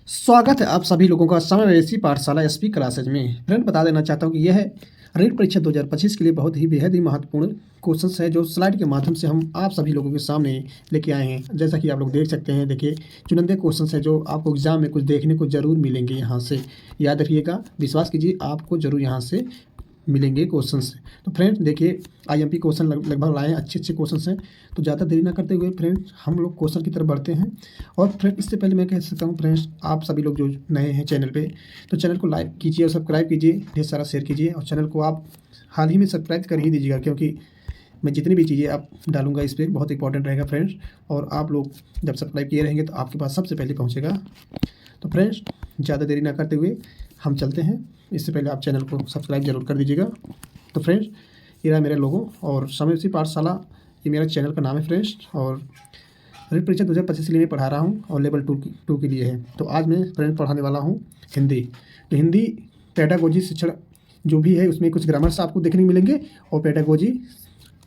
स्वागत है आप सभी लोगों का समावेशी पाठशाला एसपी क्लासेज में। फ्रेंड बता देना चाहता हूं कि यह रीट परीक्षा 2025 के लिए बहुत ही बेहद ही महत्वपूर्ण क्वेश्चंस है जो स्लाइड के माध्यम से हम आप सभी लोगों के सामने लेके आए हैं। जैसा कि आप लोग देख सकते हैं, देखिए चुनिंदे क्वेश्चंस है जो आपको एग्जाम में कुछ देखने को जरूर मिलेंगे। यहाँ से याद रखिएगा, विश्वास कीजिए, आपको जरूर यहाँ से मिलेंगे क्वेश्चंस। तो फ्रेंड देखिए, आईएमपी क्वेश्चन लगभग लाए हैं, अच्छे क्वेश्चंस हैं। तो ज़्यादा देरी ना करते हुए फ्रेंड हम लोग क्वेश्चन की तरफ बढ़ते हैं। और फ्रेंड इससे पहले मैं कह सकता हूँ फ्रेंड्स, आप सभी लोग जो नए हैं चैनल पे, तो चैनल को लाइक कीजिए और सब्सक्राइब कीजिए, ढेर सारा शेयर कीजिए। और चैनल को आप हाल ही में सब्सक्राइब कर ही दीजिएगा, क्योंकि मैं जितनी भी चीज़ें आप डालूंगा इस पर बहुत इंपॉर्टेंट रहेगा फ्रेंड्स। और आप लोग जब सब्सक्राइब किए रहेंगे तो आपके पास सबसे पहले पहुँचेगा। तो फ्रेंड्स ज़्यादा देरी ना करते हुए हम चलते हैं। इससे पहले आप चैनल को सब्सक्राइब जरूर कर दीजिएगा। तो फ्रेंड्स ये रहा मेरे लोगो और समावेशी पाठशाला, ये मेरा चैनल का नाम है फ्रेंड्स। और रीट परीक्षा 2025 के लिए मैं पढ़ा रहा हूँ और लेवल 2 के लिए है। तो आज मैं फ्रेंड पढ़ाने वाला हूँ हिंदी। तो हिंदी पेडागोजी शिक्षण जो भी है उसमें कुछ ग्रामर्स आपको देखने को मिलेंगे और पेडागोजी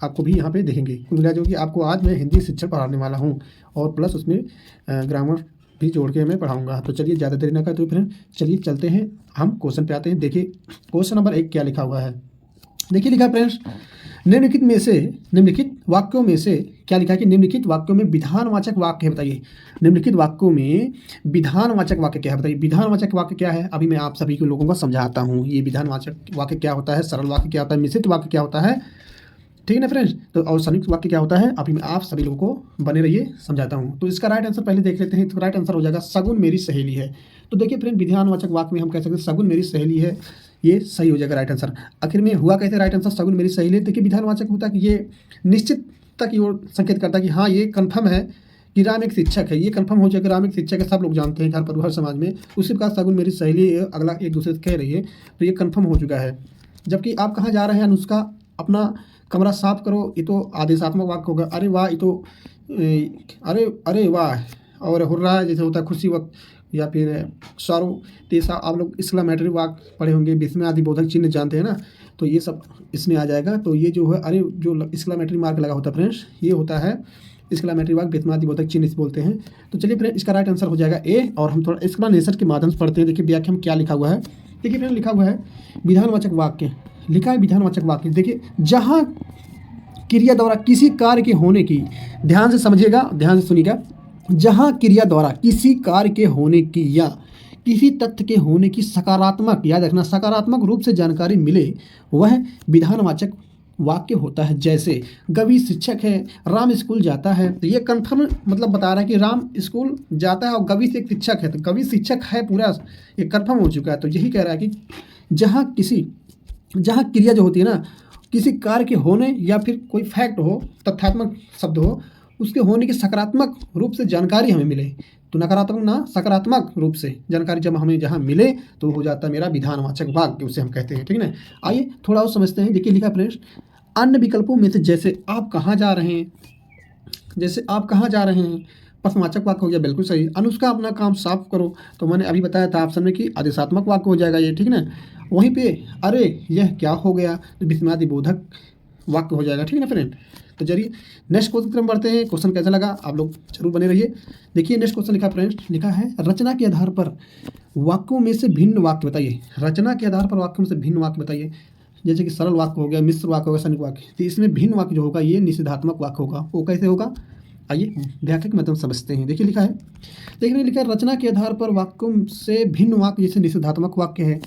आपको भी यहाँ पे देखेंगे। कुल मिला जो कि आपको आज मैं हिंदी शिक्षण पढ़ाने वाला हूँ और प्लस उसमें ग्रामर भी जोड़ के मैं पढ़ाऊंगा। तो चलिए ज़्यादा देरी ना करते हुए फ्रेंड चलिए चलते हैं, हम क्वेश्चन पे आते हैं। देखिए क्वेश्चन नंबर 1 क्या लिखा हुआ है। देखिए लिखा है फ्रेंड्स, निम्नलिखित वाक्यों में से क्या लिखा है कि निम्नलिखित वाक्यों में विधानवाचक वाक्य है। बताइए निम्नलिखित वाक्यों में विधानवाचक वाक्य क्या है। बताइए विधानवाचक वाक्य क्या है। अभी मैं आप सभी को लोगों को समझाता हूँ ये विधानवाचक वाक्य क्या होता है, सरल वाक्य क्या होता है, मिश्रित वाक्य क्या होता है, ठीक है ना फ्रेंड्स। तो और संयुक्त वाक्य क्या होता है, अभी मैं आप सभी लोगों को बने रहिए समझाता हूँ। तो इसका राइट आंसर पहले देख लेते हैं। तो राइट आंसर हो जाएगा सगुन मेरी सहेली है। तो देखिए फ्रेंड विधानवाचक वाक्य में हम कह सकते हैं सगुन मेरी सहेली है, ये सही हो जाएगा राइट आंसर। आखिर में हुआ कैसे राइट आंसर सगुन मेरी सहेली है। देखिए विधानवाचक होता है कि ये निश्चितता की ओर संकेत करता है कि हाँ ये कन्फर्म है कि राम एक शिक्षक है। ये कन्फर्म हो जाएगा, राम एक शिक्षक है, सब लोग जानते हैं घर परिवार समाज में। उसी प्रकार सगुन मेरी सहेली अगला एक दूसरे से कह रही है, तो ये कन्फर्म हो चुका है। जबकि आप कहाँ जा रहे हैं अनुष्का, अपना कमरा साफ करो, ये तो आदेशात्मक वाक्य होगा। अरे वाह, ये तो अरे अरे वाह, और हुर्रा जैसे होता है खुशी वक्त, या फिर सारो तेसा। आप लोग एक्सक्लेमेटरी वाक्य पढ़े होंगे, विस्मयादि बोधक चिन्ह जानते हैं ना, तो ये सब इसमें आ जाएगा। तो ये जो है, अरे जो एक्सक्लेमेटरी मार्क लगा होता है फ्रेंड्स, ये होता है एक्सक्लेमेटरी वाक्य, विस्मयादि बोधक चिन्ह इसे बोलते हैं। तो चलिए फ्रेंड इसका राइट आंसर हो जाएगा ए। और हम थोड़ा एक्सप्लेनेशन के माध्यम से पढ़ते हैं। देखिए व्याख्या में क्या लिखा हुआ है। देखिए फ्रेंड लिखा हुआ है विधानवाचक वाक्य, लिखा है विधानवाचक वाक्य। देखिए जहाँ क्रिया द्वारा किसी कार्य के होने की, ध्यान से समझिएगा, ध्यान से सुनिएगा, जहाँ क्रिया द्वारा किसी कार्य के होने की या किसी तथ्य के होने की सकारात्मक, याद रखना सकारात्मक रूप से जानकारी मिले, वह विधानवाचक वाक्य होता है। जैसे गवी शिक्षक है, राम स्कूल जाता है। तो ये कन्फर्म मतलब बता रहा है कि राम स्कूल जाता है और गवी से एक शिक्षक है, तो गवी शिक्षक है, पूरा ये कन्फर्म हो चुका है। तो यही कह रहा है कि जहाँ क्रिया जो होती है ना, किसी कार्य के होने या फिर कोई फैक्ट हो, तथ्यात्मक शब्द हो, उसके होने की सकारात्मक रूप से जानकारी हमें मिले, तो नकारात्मक ना सकारात्मक रूप से जानकारी जब हमें जहाँ मिले तो हो जाता है मेरा विधानवाचक वाक्य, उसे हम कहते हैं, ठीक है ना। आइए थोड़ा और समझते हैं। देखिए लिखा फ्रेंड्स, अन्य विकल्पों में से जैसे आप कहाँ जा रहे हैं, जैसे आप कहाँ जा रहे हैं प्रश्नवाचक वाक्य हो गया, बिल्कुल सही। अनुष्का अपना काम साफ करो, तो मैंने अभी बताया था आप सबने कि आदेशात्मक वाक्य हो जाएगा ये, ठीक है ना। वहीं पे अरे यह क्या हो गया, तो विस्मयादि बोधक वाक्य हो जाएगा, ठीक है ना फ्रेंड। तो चलिए नेक्स्ट क्वेश्चन की तरफ बढ़ते हैं। क्वेश्चन कैसा लगा आप लोग जरूर बने रहिए। देखिए नेक्स्ट क्वेश्चन लिखा फ्रेंड्स, लिखा है रचना के आधार पर वाक्यों में से भिन्न वाक्य बताइए। रचना के आधार पर वाक्यों में से भिन्न वाक्य बताइए। जैसे कि सरल वाक्य हो गया, मिश्र वाक्य होगा, संयुक्त वाक्य, तो इसमें भिन्न वाक्य जो होगा ये निषेधात्मक वाक्य होगा। वो कैसे होगा, आइए व्याख्या के मतलब समझते हैं। देखिए लिखा है, देखिए लिखा है रचना के आधार पर वाक्यों से भिन्न वाक्य जैसे निषेधात्मक वाक्य है,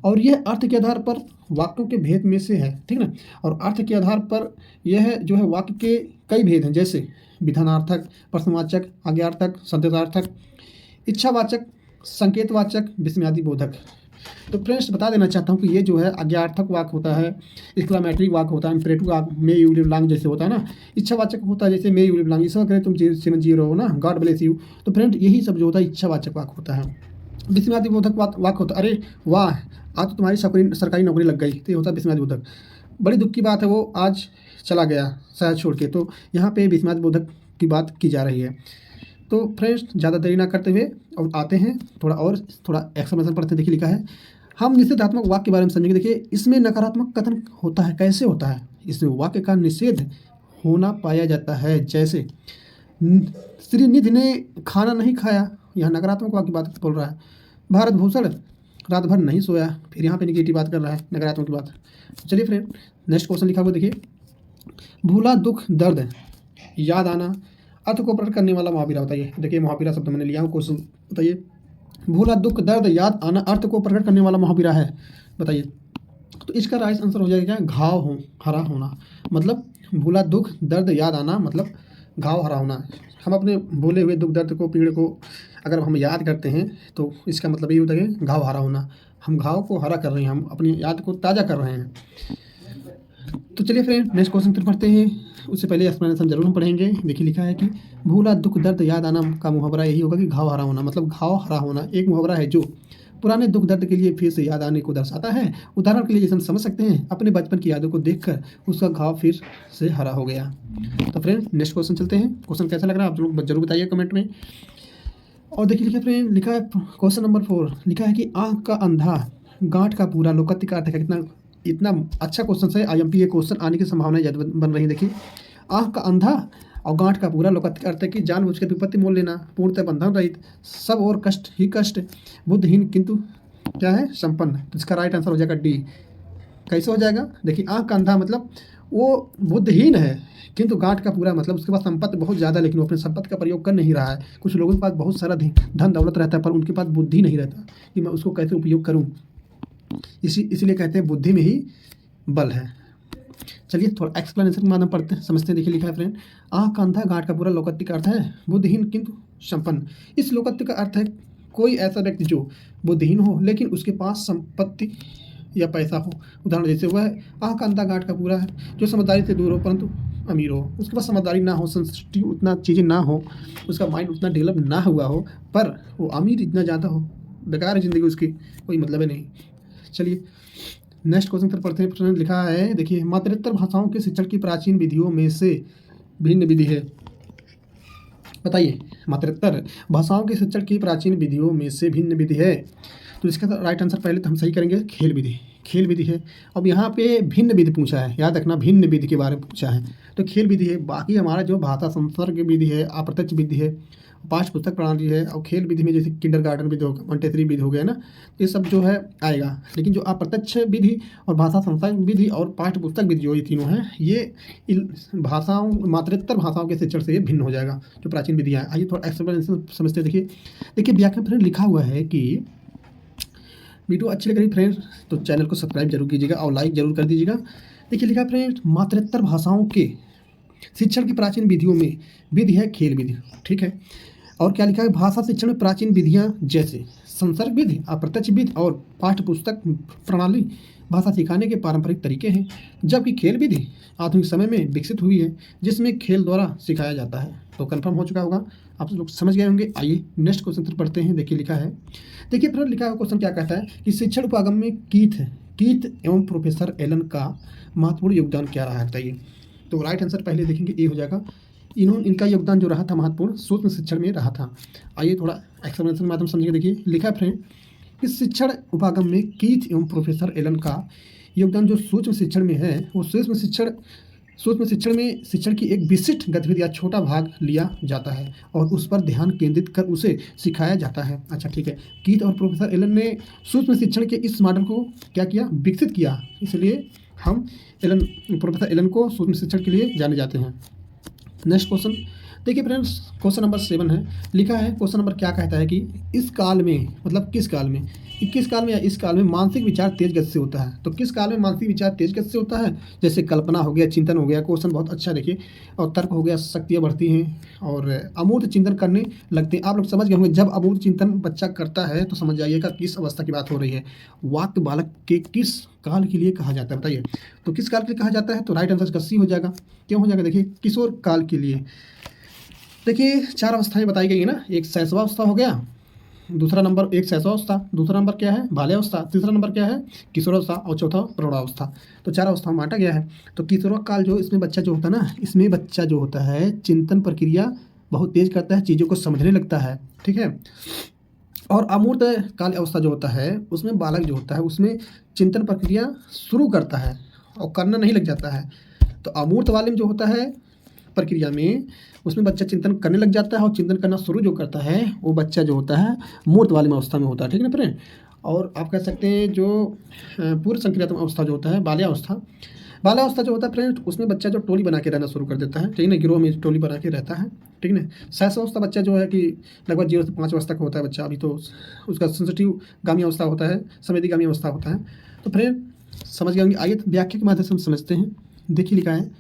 और यह अर्थ के आधार पर वाक्यों के भेद में से है, ठीक ना। और अर्थ के आधार पर यह जो है वाक्य के कई भेद हैं, जैसे विधानार्थक, प्रश्नवाचक, आज्ञार्थक, संदेशार्थक, इच्छावाचक, संकेतवाचक, विस्मयादि बोधक। तो फ्रेंड्स बता देना चाहता हूँ कि ये जो है आज्ञार्थक वाक्य होता है, एक्सक्लेमेटरी वाक्य होता है, इंपरेटिव वाक्य मे यू लिव लॉन्ग जैसे होता है ना, इच्छावाचक होता है जैसे मे यू लिव लॉन्ग, ईश्वर करे तुम चिरंजीव रहो ना, गॉड ब्लेस यू। तो फ्रेंड यही सब जो होता है इच्छावाचक वाक्य होता है। विस्मयादि बोधक वाक्य होता है, अरे वाह आज तो तुम्हारी सरकारी नौकरी लग गई, तो ये होता है विस्मयादि बोधक। बड़ी दुख की बात है वो आज चला गया शहर छोड़ के, तो यहाँ पे विस्मयादि बोधक की बात की जा रही है। तो फ्रेंड्स ज़्यादा देरी ना करते हुए और आते हैं थोड़ा एक्सप्लेनेशन पढ़ते हैं। देखिए लिखा है, हम निषेधात्मक वाक्य के बारे में समझेंगे। देखिए इसमें नकारात्मक कथन होता है, कैसे होता है, इसमें वाक्य का निषेध होना पाया जाता है। जैसे श्रीनिधि ने खाना नहीं खाया, यहाँ नकारात्मक वाक्य बात बोल रहा है। भारत भूषण रात भर नहीं सोया, फिर यहाँ पे निगेटिव बात कर रहा है, नकारात्मक बात। चलिए फ्रेंड नेक्स्ट क्वेश्चन लिखा हुआ देखिए, भूला दुख दर्द याद आना अर्थ को प्रकट करने वाला मुहावरा बताइए। देखिए मुहावरा शब्द मैंने लिया हूँ, क्वेश्चन बताइए। भूला दुख दर्द याद आना अर्थ को प्रकट करने वाला मुहावरा है, बताइए। तो इसका राइट आंसर हो जाएगा क्या, घाव हो हरा होना। मतलब भूला दुख दर्द याद आना मतलब घाव हरा होना। हम अपने भूले हुए दुख दर्द को, पीड़ को अगर हम याद करते हैं तो इसका मतलब ये होता है कि घाव हरा होना। हम घाव को हरा कर रहे हैं, हम अपनी याद को ताज़ा कर रहे हैं। तो चलिए फ्रेंड नेक्स्ट क्वेश्चन तरफ पढ़ते हैं। उससे पहले एक्सप्लेनेशन जरूर हम पढ़ेंगे। देखिए लिखा है कि भूला दुख दर्द याद आना का मुहावरा यही होगा कि घाव हरा होना। मतलब घाव हरा होना एक मुहावरा है जो पुराने दुख दर्द के लिए फिर से याद आने को दर्शाता है। उदाहरण के लिए जैसे हम समझ सकते हैं, अपने बचपन की यादों को देखकर उसका घाव फिर से हरा हो गया। तो फ्रेंड नेक्स्ट क्वेश्चन चलते हैं। क्वेश्चन कैसा लग रहा है आप लोग जरूर बताइए कमेंट में। और देखिए लिखा फ्रेंड, लिखा है क्वेश्चन नंबर 4, लिखा है कि आँख का अंधा गांठ का पूरा लोकत्य का अर्थ है। कितना इतना अच्छा क्वेश्चन है, IMP ये क्वेश्चन आने की संभावना ज़्यादा बन रही है। देखिए आँख का अंधा और गांठ का पूरा लोकत्य का अर्थ है कि जानबूझकर विपत्ति मोल लेना, पूर्णतः बंधन रहित, सब और कष्ट ही कष्ट, बुद्धहीन किंतु क्या है संपन्न। तो इसका राइट आंसर हो जाएगा डी। कैसे हो जाएगा, देखिए आँख का अंधा मतलब वो बुद्धहीन है, किंतु गांठ का पूरा मतलब उसके पास संपत्ति बहुत ज़्यादा, लेकिन वो अपने संपत्ति का प्रयोग कर नहीं रहा है। कुछ लोगों के पास बहुत सारा धन दौलत रहता है पर उनके पास बुद्धि नहीं रहता कि मैं उसको कैसे उपयोग करूँ। इसीलिए कहते हैं बुद्धि में ही बल है। चलिए थोड़ा एक्सप्लेनेशन के माध्यम पढ़ते हैं, समझते हैं। देखिए लिखा है फ्रेंड, आँख का अंधा गांठ का पूरा लोकत्य का अर्थ है बुद्धिहीन किंतु संपन्न। इस लोकत्य का अर्थ है कोई ऐसा व्यक्ति जो बुद्धिहीन हो लेकिन उसके पास संपत्ति या पैसा हो। उदाहरण जैसे वह आँख का अंधा गांठ का पूरा है जो समझदारी से दूर हो परंतु अमीर हो। उसके पास समझदारी ना हो, संस्कृति उतना चीज़ें ना हो, उसका माइंड उतना डेवलप ना हुआ हो, पर वो अमीर इतना ज़्यादा हो, बेकार है ज़िंदगी उसकी, कोई मतलब है नहीं। चलिए नेक्स्ट क्वेश्चन पर पढ़ते हैं। प्रश्न लिखा है देखिए, मातृत्तर भाषाओं के शिक्षण की प्राचीन विधियों में से भिन्न विधि है, बताइए। मातृत्तर भाषाओं के शिक्षण की प्राचीन विधियों में से भिन्न विधि है। तो इसका राइट आंसर पहले तो हम सही करेंगे, खेल विधि। खेल विधि है। अब यहाँ पे भिन्न विधि पूछा है, याद रखना भिन्न विधि के बारे में पूछा है, तो खेल विधि है। बाकी हमारा जो भाषा संसर्ग विधि है, अप्रत्यक्ष विधि है, पाठ्य पुस्तक प्रणाली है, और खेल विधि में जैसे किंडरगार्टन विधि होगा, मोंटेसरी विधि हो गया ना, ये सब जो है आएगा। लेकिन जो अप्रत्यक्ष विधि और भाषा संसर्ग विधि और पाठ्य पुस्तक विधि जो ये तीनों हैं, ये भाषाओं मातृत्तर भाषाओं के शिक्षण से ये भिन्न हो जाएगा जो प्राचीन विधियाँ हैं। आइए थोड़ा एक्सप्लेनेशन समझते हैं। देखिए व्याकरण फ्रेंड लिखा हुआ है कि वीडियो अच्छी लग रही फ्रेंड्स तो चैनल को सब्सक्राइब जरूर कीजिएगा और लाइक जरूर कर दीजिएगा। देखिए लिखा फ्रेंड, मातृत्तर भाषाओं के शिक्षण की प्राचीन विधियों में विधि है खेल विधि, ठीक है। और क्या लिखा है, भाषा शिक्षण में प्राचीन विधियाँ जैसे संसर्ग विधि, अप्रत्यक्ष विधि और पाठ्य पुस्तक प्रणाली भाषा सिखाने के पारंपरिक तरीके हैं, जबकि खेल विधि आधुनिक समय में विकसित हुई है जिसमें खेल द्वारा सिखाया जाता है। तो कंफर्म हो चुका होगा, आप लोग समझ गए होंगे। आइए नेक्स्ट क्वेश्चन पर पढ़ते हैं। देखिए लिखा है, देखिए फ्रेंड लिखा हुआ क्वेश्चन क्या कहता है कि शिक्षण उपागम में कीथ एवं प्रोफेसर एलन का महत्वपूर्ण योगदान क्या रहा है, बताइए। तो राइट आंसर पहले देखेंगे ए हो जाएगा। इनका योगदान जो रहा था महत्वपूर्ण सूक्ष्म शिक्षण में रहा था। आइए थोड़ा एक्सप्लेनेशन के माध्यम समझिए। देखिए लिखा है फ्रेंड, इस शिक्षण उपागम में कीथ एवं प्रोफेसर एलन का योगदान जो सूक्ष्म शिक्षण में है, वो सूक्ष्म शिक्षण में शिक्षण की एक विशिष्ट गतिविधि या छोटा भाग लिया जाता है और उस पर ध्यान केंद्रित कर उसे सिखाया जाता है। अच्छा ठीक है, कीथ और प्रोफेसर एलन ने सूक्ष्म शिक्षण के इस मॉडल को क्या किया, विकसित किया, इसलिए हम प्रोफेसर एलन को सूक्ष्म शिक्षण के लिए जाने जाते हैं। नेक्स्ट क्वेश्चन देखिए फ्रेंड्स, क्वेश्चन नंबर 7 है। लिखा है क्वेश्चन नंबर क्या कहता है कि इस काल में मतलब किस काल में, 21 काल में या इस काल में मानसिक विचार तेज गति से होता है। तो किस काल में मानसिक विचार तेज गति से होता है, जैसे कल्पना हो गया, चिंतन हो गया। क्वेश्चन बहुत अच्छा देखिए, और तर्क हो गया, शक्तियाँ बढ़ती हैं और अमूर्त चिंतन करने लगते हैं। आप लोग समझ गए होंगे, जब अमूर्त चिंतन बच्चा करता है तो समझ जाइएगा किस अवस्था की बात हो रही है। वाक्य बालक के किस काल के लिए कहा जाता है, बताइए। तो किस काल के लिए कहा जाता है, तो राइट आंसर सी हो जाएगा। क्यों हो जाएगा, देखिए किशोर काल के लिए। देखिए 4 अवस्थाएं बताई गई है ना, एक शैशवावस्था हो गया, दूसरा नंबर एक शैशवावस्था, दूसरा नंबर क्या है बाल्यावस्था, तीसरा नंबर क्या है किशोरावस्था और चौथा प्रौढ़ावस्था। तो 4 अवस्था में बांटा गया है। तो किशोर काल जो इसमें बच्चा जो होता है ना, इसमें बच्चा जो होता है चिंतन प्रक्रिया बहुत तेज करता है, चीज़ों को समझने लगता है, ठीक है। और अमूर्त काल अवस्था जो होता है उसमें बालक जो होता है उसमें चिंतन प्रक्रिया शुरू करता है और करना नहीं लग जाता है। तो अमूर्त वाले में जो होता है प्रक्रिया में उसमें बच्चा चिंतन करने लग जाता है, और चिंतन करना शुरू जो करता है वो बच्चा जो होता है मूर्त वाली अवस्था में होता है, ठीक है ना फ्रेंड। और आप कह सकते हैं जो पूर्व संक्रियात्मक अवस्था जो होता है, बाल्यावस्था, बाल्यावस्था जो होता है फ्रेंड, उसमें बच्चा जो टोली बना के रहना शुरू कर देता है, ठीक है ना, गिरोह में टोली बना के रहता है, ठीक है ना। शैशवावस्था बच्चा जो है कि लगभग 0 से 5 वर्ष तक होता है बच्चा, अभी तो उसका सेंसिटिव गामी अवस्था होता है, संवेदी गामी अवस्था होता है। तो फ्रेंड समझ गए होंगे, आइए व्याख्या के माध्यम से हम समझते हैं। देखिए लिखा है,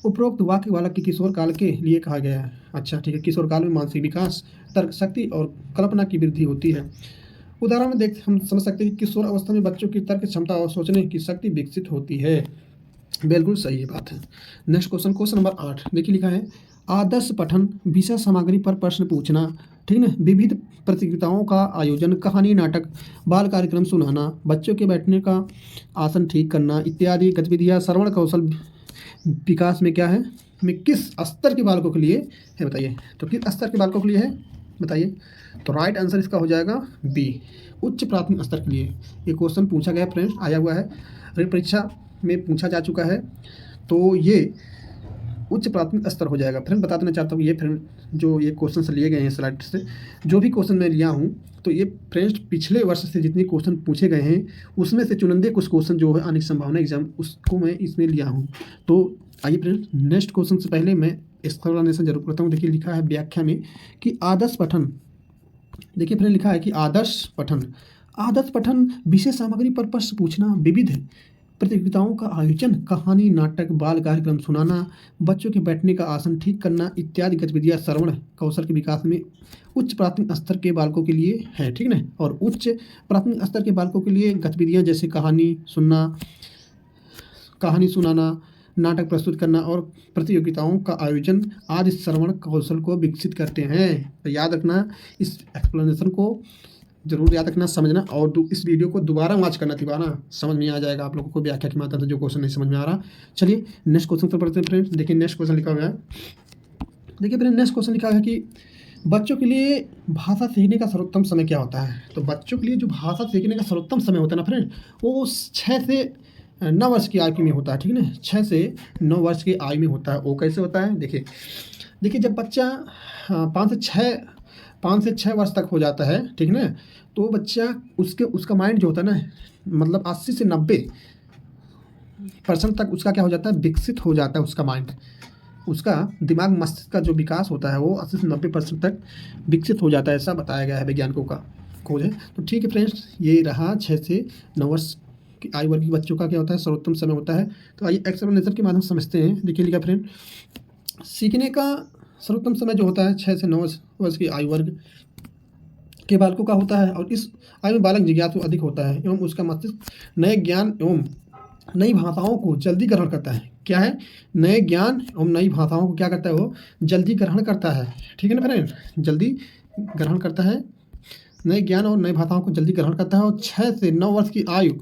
उपरोक्त वाक्य बालक के किशोर काल के लिए कहा गया है। अच्छा ठीक है, किशोर काल में मानसिक विकास, तर्क शक्ति और कल्पना की वृद्धि होती है। उदाहरण में देख हम समझ सकते हैं कि किशोर अवस्था में बच्चों की तर्क क्षमता और सोचने की शक्ति विकसित होती है। बिल्कुल सही बात है। नेक्स्ट क्वेश्चन, क्वेश्चन नंबर 8 देखिए लिखा है, आदर्श पठन विषय सामग्री पर प्रश्न पूछना, ठीक है, विविध प्रतियोगिताओं का आयोजन, कहानी, नाटक, बाल कार्यक्रम सुनाना, बच्चों के बैठने का आसन ठीक करना इत्यादि गतिविधियां श्रवण कौशल विकास में क्या है, में किस स्तर के बालकों के लिए है बताइए। तो किस स्तर के बालकों के लिए है बताइए। तो राइट आंसर इसका हो जाएगा बी, उच्च प्राथमिक स्तर के लिए। ये क्वेश्चन पूछा गया फ्रेंड्स, आया हुआ है परीक्षा में पूछा जा चुका है, तो ये उच्च प्राथमिक स्तर हो जाएगा। फ्रेंड बता देना चाहता हूँ, ये फ्रेंड जो ये क्वेश्चन से लिए गए हैं स्लाइड से, जो भी क्वेश्चन मैं लिया हूँ, तो ये फ्रेंड्स पिछले वर्ष से जितने क्वेश्चन पूछे गए हैं उसमें से चुनिंदे कुछ क्वेश्चन जो है आने की संभावना एग्जाम, उसको मैं इसमें लिया हूँ। तो आइए फ्रेंड्स, नेक्स्ट क्वेश्चन से पहले मैं एक्सप्लेनेशन जरूर करता हूँ। देखिए लिखा है व्याख्या में कि आदर्श पठन, देखिए फ्रेंड लिखा है कि आदर्श पठन विषय सामग्री पर प्रश्न पूछना, विविध प्रतियोगिताओं का आयोजन, कहानी, नाटक, बाल कार्यक्रम सुनाना, बच्चों के बैठने का आसन ठीक करना इत्यादि गतिविधियां श्रवण कौशल के विकास में उच्च प्राथमिक स्तर के बालकों के लिए है, ठीक है। और उच्च प्राथमिक स्तर के बालकों के लिए गतिविधियां जैसे कहानी सुनाना, नाटक प्रस्तुत करना और प्रतियोगिताओं का आयोजन आदि श्रवण कौशल को विकसित करते हैं। तो याद रखना, इस एक्सप्लेनेशन को जरूर याद रखना, समझना, और इस वीडियो को दोबारा वॉच करना, दोबारा समझ में आ जाएगा आप लोगों को व्याख्या के माध्यम से जो क्वेश्चन नहीं समझ में आ रहा। चलिए नेक्स्ट क्वेश्चन पर पढ़ते हैं फ्रेंड्स। देखिए नेक्स्ट क्वेश्चन लिखा हुआ है, देखिए फ्रेंड नेक्स्ट क्वेश्चन लिखा है कि बच्चों के लिए भाषा सीखने का सर्वोत्तम समय क्या होता है। तो बच्चों के लिए जो भाषा सीखने का सर्वोत्तम समय होता है ना फ्रेंड, वो 6 से 9 वर्ष की आयु में होता है, ठीक है ना, 6 से 9 वर्ष की आयु में होता है। वो कैसे होता है, देखिए जब बच्चा 5 से 6 वर्ष तक हो जाता है, ठीक है ना, तो बच्चा उसका माइंड जो होता है ना, मतलब 80 से 90% तक उसका क्या हो जाता है, विकसित हो जाता है उसका माइंड, उसका दिमाग मस्तिष्क का जो विकास होता है वो 80 से 90% तक विकसित हो जाता है, ऐसा बताया गया है वैज्ञानिकों का खोज है। तो ठीक है फ्रेंड्स, ये रहा 6 से 9 वर्ष की आयु वर्ग के बच्चों का क्या होता है, सर्वोत्तम समय होता है। तो आइए एक्सप्लेनेशन के माध्यम से समझते हैं। देखिए लिखा फ्रेंड, सीखने का सर्वोत्तम समय जो होता है 6 से 9 वर्ष की आयु वर्ग के बालकों का होता है, और इस आयु में बालक जिज्ञासु अधिक होता है एवं उसका मस्तिष्क नए ज्ञान एवं नई भाषाओं को जल्दी ग्रहण करता है। क्या है, नए ज्ञान एवं नई भाषाओं को क्या करता है, वो जल्दी ग्रहण करता है, ठीक है ना फ्रेंड, जल्दी ग्रहण करता है, नए ज्ञान और नई भाषाओं को जल्दी ग्रहण करता है। और 6 से 9 वर्ष की आयु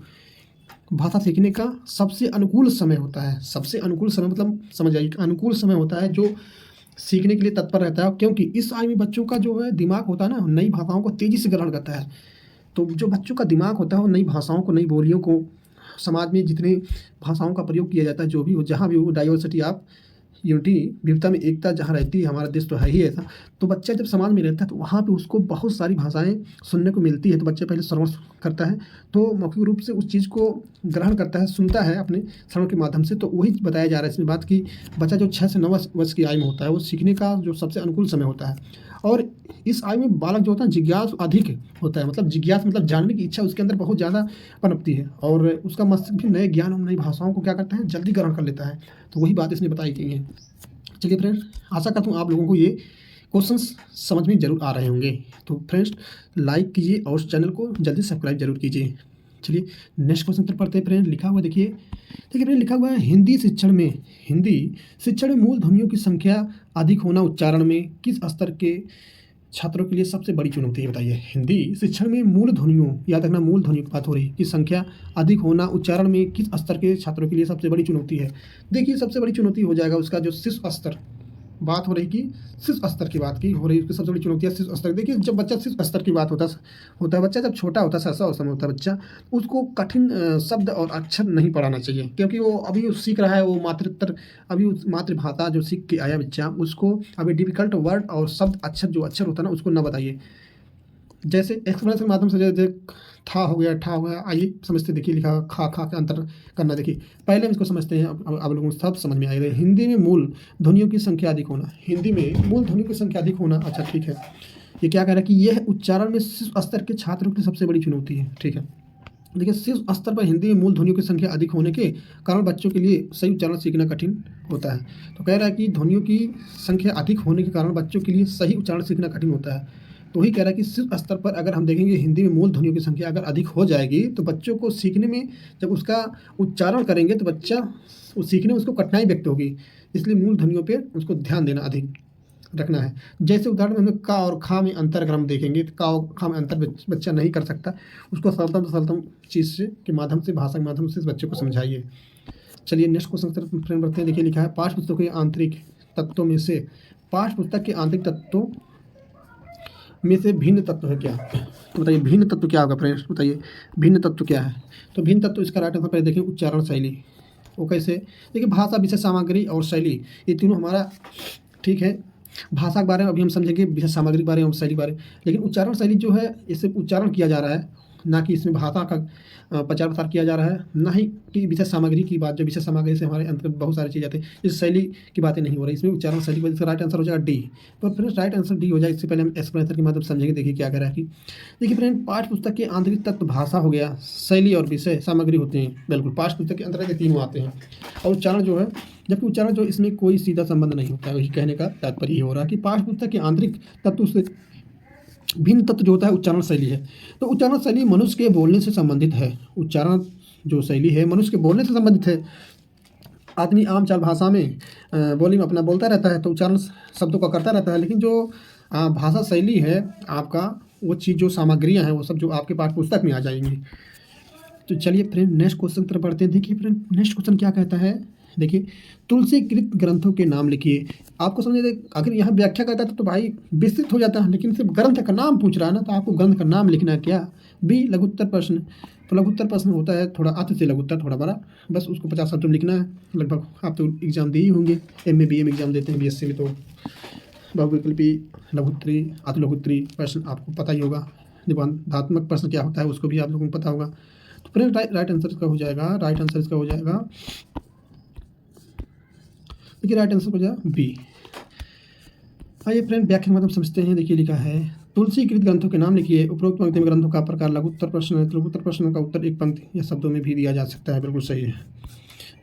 भाषा सीखने का सबसे अनुकूल समय होता है। सबसे अनुकूल समय मतलब समझ आइए, अनुकूल समय होता है जो सीखने के लिए तत्पर रहता है, क्योंकि इस आयु में बच्चों का जो है दिमाग होता है ना, नई भाषाओं को तेज़ी से ग्रहण करता है। तो जो बच्चों का दिमाग होता है वो नई भाषाओं को, नई बोलियों को, समाज में जितनी भाषाओं का प्रयोग किया जाता है, जो भी हो, जहाँ भी हो, डाइवर्सिटी ऑफ यूनिटी, विविधता में एकता जहाँ रहती है, हमारा देश तो है ही ऐसा। तो बच्चा जब समाज में रहता है तो वहाँ पे उसको बहुत सारी भाषाएं सुनने को मिलती है, तो बच्चा पहले श्रवण करता है, तो मौखिक रूप से उस चीज़ को ग्रहण करता है, सुनता है अपने श्रवण के माध्यम से। तो वही बताया जा रहा है इसमें बात की बच्चा जो 6 से 9 वर्ष की आयु में होता है वो सीखने का जो सबसे अनुकूल समय होता है। और इस आयु में बालक जो होता है जिज्ञासु अधिक होता है, मतलब जिज्ञास मतलब जानने की इच्छा उसके अंदर बहुत ज़्यादा पनपती है, और उसका मस्तिष्क भी नए ज्ञान और नई भाषाओं को क्या करता है, जल्दी ग्रहण कर लेता है। तो वही बात इसने बताई गई है। चलिए फ्रेंड्स, आशा करता हूँ आप लोगों को ये क्वेश्चंस समझ में जरूर आ रहे होंगे। तो फ्रेंड्स लाइक कीजिए और चैनल को जल्दी सब्सक्राइब जरूर कीजिए। चलिए नेक्स्ट क्वेश्चन पर पढ़ते हैं फ्रेंड। लिखा हुआ देखिए फ्रेंड, लिखा हुआ है हिंदी शिक्षण में मूल ध्वनियों की संख्या अधिक होना उच्चारण में किस स्तर के छात्रों के लिए सबसे बड़ी चुनौती है बताइए। हिंदी शिक्षण में मूल ध्वनियों, याद रखना मूल ध्वनियों की बात हो रही है, की संख्या अधिक होना उच्चारण में किस स्तर के छात्रों के लिए सबसे बड़ी चुनौती है। देखिए सबसे बड़ी चुनौती हो जाएगा उसका जो शीर्ष स्तर, बात हो रही कि शीर्ष स्तर की बात की हो रही, उसकी सबसे बड़ी चुनौती है शीर्ष स्तर। देखिए जब बच्चा शीर्ष स्तर की बात होता है बच्चा जब छोटा होता है, ऐसा अवसर होता है बच्चा, उसको कठिन शब्द और अक्षर नहीं पढ़ाना चाहिए, क्योंकि वो अभी सीख रहा है, वो मातृत्तर अभी उस मातृभाषा जो सीख के आया बच्चा, उसको अभी डिफिकल्ट वर्ड और शब्द अक्षर जो अक्षर होता है ना, उसको ना बताइए। जैसे एक्सप्रेशन के माध्यम से जैसे था हो गया, ठा हो गया, आइए समझते, देखिए लिखा खा खा के अंतर करना। देखिए पहले हम इसको समझते हैं, अब लोगों को सब समझ में आएगा। हिंदी में मूल ध्वनियों की संख्या अधिक होना, हिंदी में मूल ध्वनियों की संख्या अधिक होना, अच्छा ठीक है। ये क्या कह रहा है कि यह उच्चारण में शीर्ष स्तर के छात्रों की सबसे बड़ी चुनौती है, ठीक है। देखिए शीर्ष स्तर पर हिंदी में मूल ध्वनियों की संख्या अधिक होने के कारण बच्चों के लिए सही उच्चारण सीखना कठिन होता है। तो कह रहा है कि ध्वनियों की संख्या अधिक होने के कारण बच्चों के लिए सही उच्चारण सीखना कठिन होता है। तो वही कह रहा है कि शीर्ष स्तर पर अगर हम देखेंगे हिंदी में मूल ध्वनियों की संख्या अगर अधिक हो जाएगी तो बच्चों को सीखने में, जब उसका उच्चारण करेंगे तो बच्चा उस सीखने में उसको कठिनाई व्यक्त होगी। इसलिए मूल ध्वनियों पर उसको ध्यान देना अधिक रखना है। जैसे उदाहरण में हमें का और खा में अंतर अगर हम देखेंगे तो का और खा में अंतर बच्चा नहीं कर सकता, उसको सरलतम से सरलतम चीज़ से के माध्यम से, भाषा के माध्यम से इस बच्चे को समझाइए। चलिए नेक्स्ट क्वेश्चन की तरफ फ्रेंड बढ़ते हैं। देखिए लिखा है पाठ्य पुस्तकों के आंतरिक तत्वों में से, पाठ्य पुस्तक के आंतरिक तत्वों में से भिन्न तत्व है क्या? तो बताइए भिन्न तत्व क्या होगा फ्रेंड्स, बताइए भिन्न तत्व क्या है? तो भिन्न तत्व इसका राइट आंसर पहले देखिए उच्चारण शैली। वो कैसे? देखिए भाषा, विषय सामग्री और शैली, ये तीनों हमारा, ठीक है। भाषा के बारे में अभी हम समझेंगे, विषय सामग्री के बारे में, शैली के बारे में, लेकिन उच्चारण शैली जो है इससे उच्चारण किया जा रहा है, ना कि इसमें भाषा का प्रचार प्रसार किया जा रहा है, ना ही कि विषय सामग्री की बात, जो विषय सामग्री से हमारे अंतर बहुत सारी चीज़ें आती है, इस शैली की बातें नहीं हो रही, इसमें उच्चारण शैली की वजह से राइट आंसर हो जाएगा डी। तो फ्रेंड्स राइट आंसर डी हो जाए। इससे पहले हम एक्सप्लेनेशन के माध्यम से समझेंगे। देखिए क्या कह रहा है कि देखिए फ्रेंड पाठ्य पुस्तक के आंतरिक तत्व भाषा हो गया, शैली और विषय सामग्री होते हैं। बिल्कुल पाठ्य पुस्तक के अंतर्गत ये तीनों आते हैं, और उच्चारण जो है, जबकि उच्चारण जो इसमें कोई सीधा संबंध नहीं होता है। वही कहने का तात्पर्य ये हो रहा है कि पाठ्य पुस्तक के आंतरिक तत्व से भिन्न तत्व जो होता है उच्चारण शैली है। तो उच्चारण शैली मनुष्य के बोलने से संबंधित है। उच्चारण जो शैली है मनुष्य के बोलने से संबंधित है। आदमी आम चाल भाषा में बोली में अपना बोलता रहता है, तो उच्चारण शब्दों का करता रहता है, लेकिन जो भाषा शैली है आपका, वो चीज़ जो सामग्रियाँ हैं वो सब जो आपके पाठ्य पुस्तक में आ जाएंगी। तो चलिए फ्रेंड नेक्स्ट क्वेश्चन पर पढ़ते हैं। देखिए फ्रेंड नेक्स्ट क्वेश्चन क्या कहता है, देखिए तुलसीकृत ग्रंथों के नाम लिखिए। आपको समझे, अगर यहाँ व्याख्या करता है तो भाई विस्तृत हो जाता है, लेकिन सिर्फ ग्रंथ का नाम पूछ रहा है ना, तो आपको ग्रंथ का नाम लिखना है क्या? बी लघुत्तर प्रश्न। तो लघुत्तर प्रश्न होता है थोड़ा अति से लघुत्तर थोड़ा बड़ा, बस उसको 50 शब्द में लिखना है। लगभग आप तो एग्जाम दिए ही होंगे, MA BA में एग्जाम देते हैं, BSc में, तो बहुविकल्पी लघुत्तरी अति लघुत्तरी प्रश्न आपको पता ही होगा। निबंधात्मक प्रश्न क्या होता है उसको भी आप लोगों को पता होगा। तो फ्रेंड राइट आंसर इसका हो जाएगा, राइट आंसर इसका हो जाएगा, देखिए राइट आंसर हो जाएगा बी। आइए फ्रेंड व्याख्या के माध्यम समझते हैं। देखिए लिखा है तुलसीकृत ग्रंथों के नाम लिखिए। उपरोक्त पंक्ति में ग्रंथों का प्रकार लघुत्तर प्रश्न है, तो लघुत्तर प्रश्नों का उत्तर एक पंक्ति या शब्दों में भी दिया जा सकता है, बिल्कुल सही है।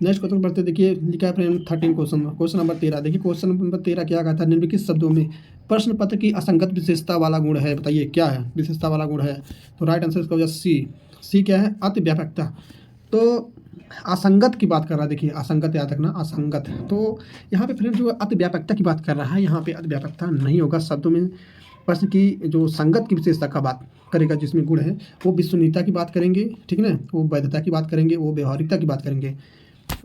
नेक्स्ट क्वेश्चन पढ़ते, देखिए लिखा है फ्रेंड 13 क्वेश्चन नंबर 13। देखिए क्वेश्चन नंबर 13 क्या कहता है, निम्नलिखित शब्दों में प्रश्न पत्र की असंगत विशेषता वाला गुण है। बताइए क्या है विशेषता वाला गुण है? तो राइट आंसर इसका हो जाए सी। सी क्या है? अति व्यापकता। तो असंगत की बात कर रहा है, देखिए असंगत याद रखना, असंगत। तो यहाँ पे फ्रेंड जो अति व्यापकता की बात कर रहा है, यहाँ पे अति व्यापकता नहीं होगा। शब्दों में प्रश्न की जो संगत की विशेषता का बात करेगा, जिसमें गुण है, वो विश्वसनीयता की बात करेंगे, ठीक ना, वो वैधता की बात करेंगे, वो व्यवहारिकता की बात करेंगे।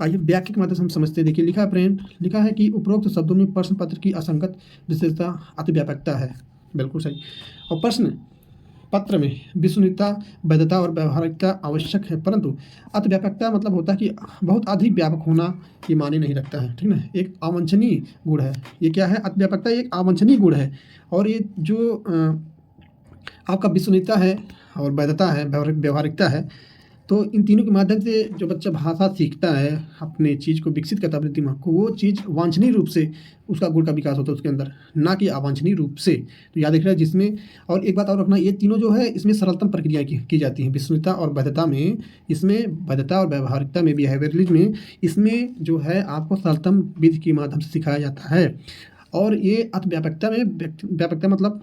आइए व्याख्या के माध्यम से हम समझते हैं। देखिए लिखा है फ्रेंड, लिखा है कि उपरोक्त शब्दों में प्रश्न पत्र की असंगत विशेषता अति व्यापकता है, बिल्कुल सही। और प्रश्न पत्र में विश्वसनीयता, वैधता और व्यवहारिकता आवश्यक है, परंतु अति व्यापकता मतलब होता है कि बहुत अधिक व्यापक होना ये माने नहीं रखता है, ठीक ना, एक अवांछनीय गुण है। ये क्या है? अति व्यापकता एक अवांछनीय गुण है। और ये जो आपका विश्वसनीयता है और वैधता है, व्यवहारिकता है, तो इन तीनों के माध्यम से जो बच्चा भाषा सीखता है, अपने चीज़ को विकसित करता है अपने दिमाग को, वो चीज़ वांछनीय रूप से उसका गुण का विकास होता है उसके अंदर, ना कि अवांछनीय रूप से। तो याद रखना जिसमें, और एक बात और रखना, ये तीनों जो है इसमें सरलतम प्रक्रिया की जाती हैं। विश्वसनीयता और वैधता में, इसमें वैधता और व्यवहारिकता में, बिहेवियरलिज्म में, इसमें जो है आपको सरलतम विधि के माध्यम से सिखाया जाता है। और ये अति व्यापकता में, व्यापकता मतलब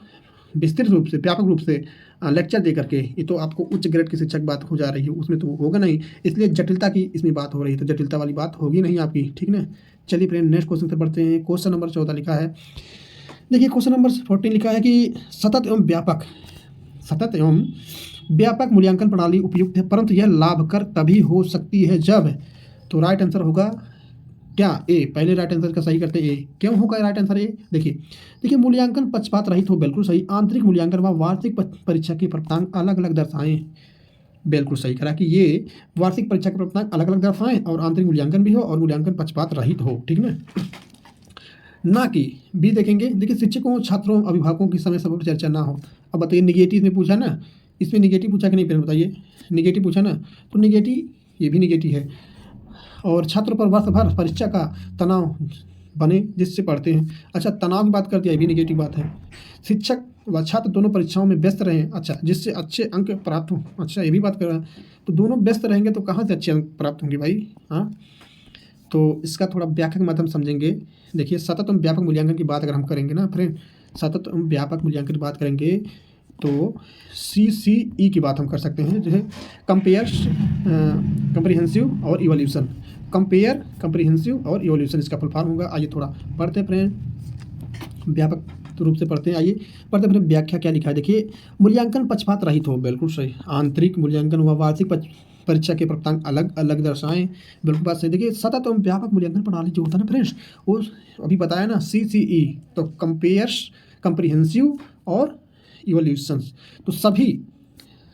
विस्तृत रूप से, व्यापक रूप से लेक्चर दे करके, ये तो आपको उच्च ग्रेड की शिक्षक बात हो जा रही है, उसमें तो होगा नहीं, इसलिए जटिलता की इसमें बात हो रही है, तो जटिलता वाली बात होगी नहीं आपकी, ठीक ना। चलिए फ्रेंड नेक्स्ट क्वेश्चन से पढ़ते हैं। क्वेश्चन नंबर 14 लिखा है, देखिए क्वेश्चन नंबर 14 लिखा है कि सतत एवं व्यापक मूल्यांकन प्रणाली उपयुक्त है, परंतु यह लाभकर तभी हो सकती है जब, तो राइट आंसर होगा क्या ए, पहले राइट आंसर का सही करते हैं ए। क्यों होगा राइट आंसर ए? देखिए मूल्यांकन पक्षपात रहित हो, बिल्कुल सही। आंतरिक मूल्यांकन व वार्षिक परीक्षा के प्राप्तांक अलग अलग दर्शाएं, बिल्कुल सही करा कि ये वार्षिक परीक्षा के प्राप्तांक अलग अलग दर्शाएं और आंतरिक मूल्यांकन भी हो और मूल्यांकन पक्षपात रहित हो, ठीक ना। ना कि बी देखेंगे, देखिए शिक्षकों छात्रों अभिभावकों की समय पर चर्चा ना हो। अब बताइए निगेटिव में पूछा ना, इसमें निगेटिव पूछा कि नहीं फ्रेंड बताइए, निगेटिव पूछा ना, तो निगेटिव, ये भी निगेटिव है। और छात्रों पर वर्ष भर परीक्षा का तनाव बने जिससे पढ़ते हैं, अच्छा तनाव की बात करते हैं, ये भी निगेटिव बात है। शिक्षक व छात्र दोनों परीक्षाओं में व्यस्त रहें, अच्छा जिससे अच्छे अंक प्राप्त हों, अच्छा ये भी बात कर रहा है। तो दोनों व्यस्त रहेंगे तो कहाँ से अच्छे अंक प्राप्त होंगे भाई? हाँ, तो इसका थोड़ा व्याख्या के माध्यम समझेंगे। देखिए सतत एवं व्यापक मूल्यांकन की बात अगर हम करेंगे ना फ्रेंड, सतत एवं व्यापक मूल्यांकन की बात करेंगे तो CCE की बात हम कर सकते हैं, जो है कंपेयर, कंप्रीहेंसिव और इवोल्यूशन। कंपेयर, कंप्रीहेंसिव और इवोल्यूशन इसका फुल फॉर्म होगा। आइए थोड़ा पढ़ते हैं फ्रेंड, व्यापक रूप से पढ़ते हैं। आइए पढ़ते हैं व्याख्या क्या लिखा है। देखिए मूल्यांकन पक्षपात रहित हो, बिल्कुल सही। आंतरिक मूल्यांकन व वार्षिक परीक्षा के प्राप्तांक अलग अलग दर्शाएं, बिल्कुल बात सही। देखिए सतत एवं व्यापक मूल्यांकन प्रणाली जो होता है ना फ्रेंड्स, वो अभी बताया ना CCE, तो कंपेयर्स, कंप्रीहेंसिव और इवोल्यूशंस, तो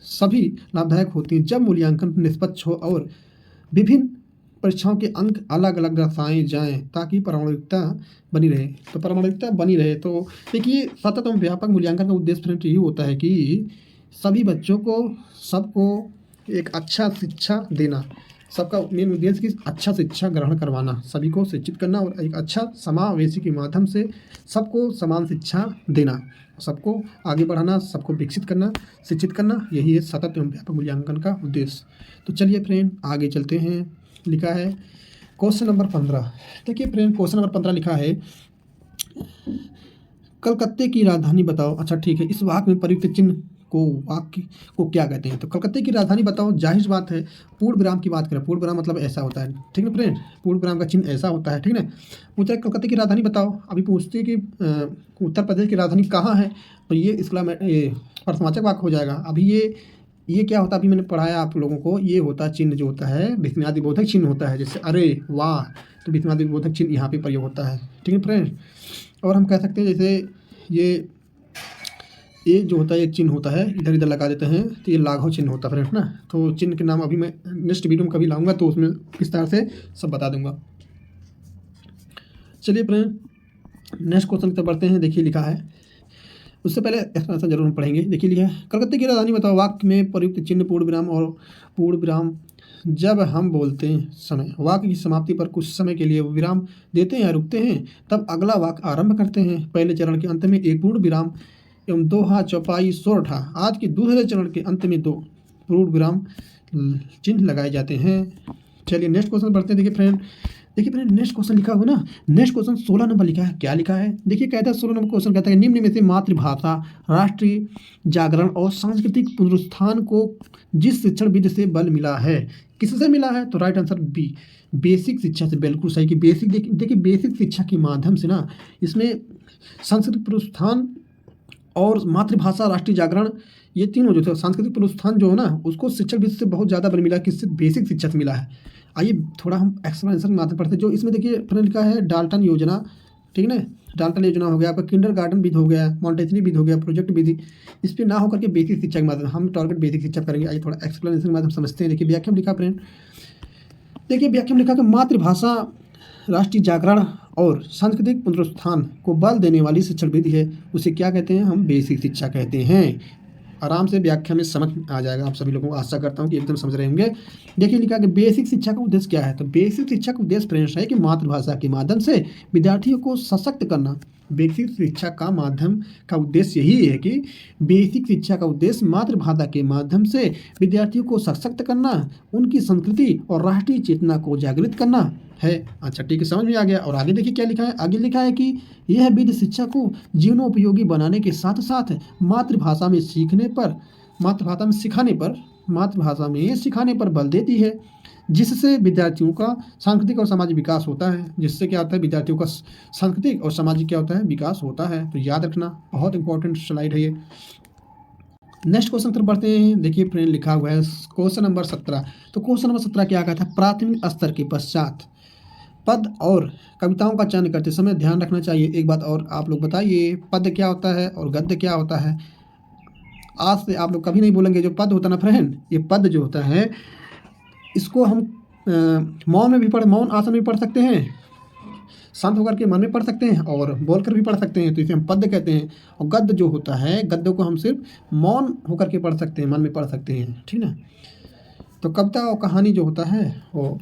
सभी लाभदायक होती हैं जब मूल्यांकन निष्पक्ष हो और विभिन्न परीक्षाओं के अंक अलग अलग दर्शाए जाएं ताकि प्रामाणिकता बनी रहे। तो प्रामाणिकता बनी रहे, तो देखिए सतत एवं व्यापक मूल्यांकन का उद्देश्य फ्रेंड यही होता है कि सभी बच्चों को, सबको एक अच्छा शिक्षा देना, सबका मेन उद्देश्य कि अच्छा शिक्षा ग्रहण करवाना, सभी को शिक्षित करना और एक अच्छा समावेशी के माध्यम से सबको समान शिक्षा देना, सबको आगे बढ़ाना, सबको विकसित करना, शिक्षित करना, यही है सतत एवं व्यापक मूल्यांकन का उद्देश्य। तो चलिए फ्रेंड आगे चलते हैं। लिखा है क्वेश्चन नंबर 15। देखिए फ्रेंड क्वेश्चन नंबर 15 लिखा है कलकत्ते की राजधानी बताओ। अच्छा ठीक है, इस वाक्य में प्रयुक्त चिन्ह को, वाक्य को क्या कहते हैं? तो कलकत्ते की राजधानी बताओ, जाहिर बात है पूर्ण विराम की बात करें, पूर्ण विराम मतलब ऐसा होता है, ठीक ना फ्रेंड, पूर्ण विराम का चिन्ह ऐसा होता है, ठीक ना। पूछा कलकत्ते की राजधानी बताओ, अभी पूछते हैं कि उत्तर प्रदेश की राजधानी कहाँ है, तो ये इसका ये प्रश्नवाचक वाक्य हो जाएगा। अभी ये क्या होता है, अभी मैंने पढ़ाया आप लोगों को, ये होता है चिन्ह जो होता है विस्मयादिबोधक चिन्ह होता है, जैसे अरे वाह, तो विस्मयादिबोधक चिन्ह यहाँ पे प्रयोग होता है, ठीक है फ्रेंड। और हम कह सकते हैं जैसे ये जो होता है एक चिन्ह होता है, इधर इधर लगा देते हैं, तो ये लाघव चिन्ह होता है फ्रेंड ना। तो चिन्ह के नाम अभी मैं नेक्स्ट वीडियो में कभी लाऊंगा तो उसमें विस्तार से सब बता दूंगा। चलिए फ्रेंड नेक्स्ट क्वेश्चन की तरफ बढ़ते हैं। देखिए लिखा है, उससे पहले एक्सप्लेनेशन जरूर हम पढ़ेंगे। देखिए लिखा है कलकत्ते की राजधानी बताओ, वाक्य में प्रयुक्त चिन्ह पूर्ण विराम और पूर्ण विराम जब हम बोलते हैं समय वाक्य की समाप्ति पर कुछ समय के लिए विराम देते हैं या रुकते हैं, तब अगला वाक्य आरंभ करते हैं। पहले चरण के अंत में एक पूर्ण विराम एवं दोहा, चौपाई, सोरठा। आज के दूसरे चरण के अंत में 2 पूर्ण विराम चिन्ह लगाए जाते हैं। चलिए नेक्स्ट क्वेश्चन बढ़ते हैं। देखिए फ्रेंड नेक्स्ट क्वेश्चन लिखा हुआ ना, नेक्स्ट क्वेश्चन 16 नंबर लिखा है। क्या लिखा है? देखिए कहता है 16 नंबर क्वेश्चन कहता है निम्न में से मातृभाषा, राष्ट्रीय जागरण और सांस्कृतिक पुनरुत्थान को जिस शिक्षण विधि से बल मिला है, किससे मिला है? तो राइट आंसर बी, बेसिक शिक्षा से, बिल्कुल सही। कि बेसिक देखिए बेसिक शिक्षा के माध्यम से ना, इसमें सांस्कृतिक पुनरुत्थान और मातृभाषा, राष्ट्रीय जागरण, ये तीनों जो थे, सांस्कृतिक पुनरुत्थान जो है ना, उसको शिक्षण विधि से बहुत ज़्यादा बल मिला, किससे? बेसिक शिक्षा से मिला है। आइए थोड़ा हम एक्सप्लेनेशन में माध्यम पढ़ते हैं। जो इसमें देखिए फ्रेंड लिखा है डाल्टन योजना, ठीक है ना, डाल्टन योजना हो गया, आपका किंडरगार्टन विधि हो गया, मॉन्टेसरी विधि हो गया, प्रोजेक्ट विधि, इस पर ना होकर के बेसिक शिक्षा के माध्यम हम टारगेट बेसिक शिक्षा करेंगे। आइए थोड़ा एक्सप्लेनेशन के माध्यम समझते हैं। देखिए व्याख्या में लिखा फ्रेंड, देखिए व्याख्या में लिखा कि मातृभाषा, राष्ट्रीय जागरण और सांस्कृतिक पुनरुत्थान को बल देने वाली शिक्षण विधि है, उसे क्या कहते हैं? हम बेसिक शिक्षा कहते हैं। आराम से व्याख्या में समझ आ जाएगा आप सभी लोगों को, आशा करता हूँ कि एकदम समझ रहे होंगे। देखिए लिखा कि बेसिक शिक्षा का उद्देश्य क्या है? तो बेसिक शिक्षा का उद्देश्य फ्रेंड्स है कि मातृभाषा के माध्यम से विद्यार्थियों को सशक्त करना। बेसिक शिक्षा का माध्यम का उद्देश्य यही है कि बेसिक शिक्षा का उद्देश्य मातृभाषा के माध्यम से विद्यार्थियों को सशक्त करना, उनकी संस्कृति और राष्ट्रीय चेतना को जागृत करना है। अच्छा ठीक है, समझ में आ गया। और आगे देखिए क्या लिखा है, आगे लिखा है कि यह विधि शिक्षा को जीवनोपयोगी बनाने के साथ साथ मातृभाषा में सिखाने पर बल देती है, जिससे विद्यार्थियों का सांस्कृतिक और सामाजिक विकास होता है। जिससे क्या होता है? विद्यार्थियों का सांस्कृतिक और सामाजिक क्या होता है? विकास होता है। तो याद रखना, बहुत इंपॉर्टेंट स्लाइड है ये। नेक्स्ट क्वेश्चन तरफ बढ़ते हैं। देखिए फ्रेंड लिखा हुआ है क्वेश्चन नंबर 17। तो क्वेश्चन नंबर 17 क्या कहता है? प्राथमिक स्तर के पश्चात पद और कविताओं का चयन करते समय ध्यान रखना चाहिए। एक बात और आप लोग बताइए, पद क्या होता है और गद्य क्या होता है? आज से आप लोग कभी नहीं बोलेंगे जो पद होता है ना फ्रेंड, ये पद जो होता है इसको हम मौन आसन में पढ़ सकते हैं, शांत होकर के मन में पढ़ सकते हैं और बोलकर भी पढ़ सकते हैं, तो इसे हम पद्य कहते हैं। और गद्य जो होता है, गद्य को हम सिर्फ मौन होकर के पढ़ सकते हैं, मन में पढ़ सकते हैं, ठीक ना। तो कविता और कहानी जो होता है वो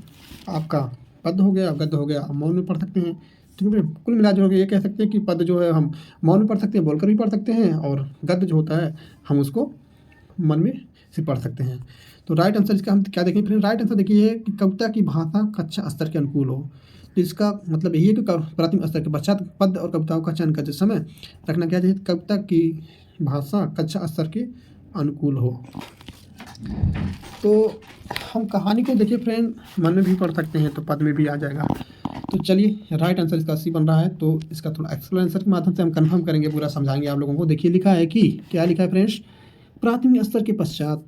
आपका पद्य हो गया, गद्य हो गया, हम मौन में पढ़ सकते हैं। ठीक है, कुल मिला जो ये कह सकते हैं कि पद्य जो है हम मौन में पढ़ सकते हैं, बोलकर भी पढ़ सकते हैं, और गद्य जो होता है हम उसको मन में से पढ़ सकते हैं। तो राइट आंसर इसका हम क्या देखें फिर? राइट आंसर देखिए कि कविता की भाषा कक्षा स्तर के अनुकूल हो। तो इसका मतलब यही है कि प्राथमिक स्तर के पश्चात पद्य और कविताओं का चयन करते समय रखना क्या चाहिए? कविता की भाषा कक्षा स्तर के अनुकूल हो। तो हम कहानी को देखिए फ्रेंड मन में भी पढ़ सकते हैं, तो पद में भी आ जाएगा। तो चलिए राइट आंसर इसका सी बन रहा है। तो इसका थोड़ा एक्सप्लेनेशन के माध्यम से हम कंफर्म करेंगे, पूरा समझाएंगे आप लोगों को। देखिए लिखा है कि क्या लिखा है फ्रेंड्स? प्राथमिक स्तर के पश्चात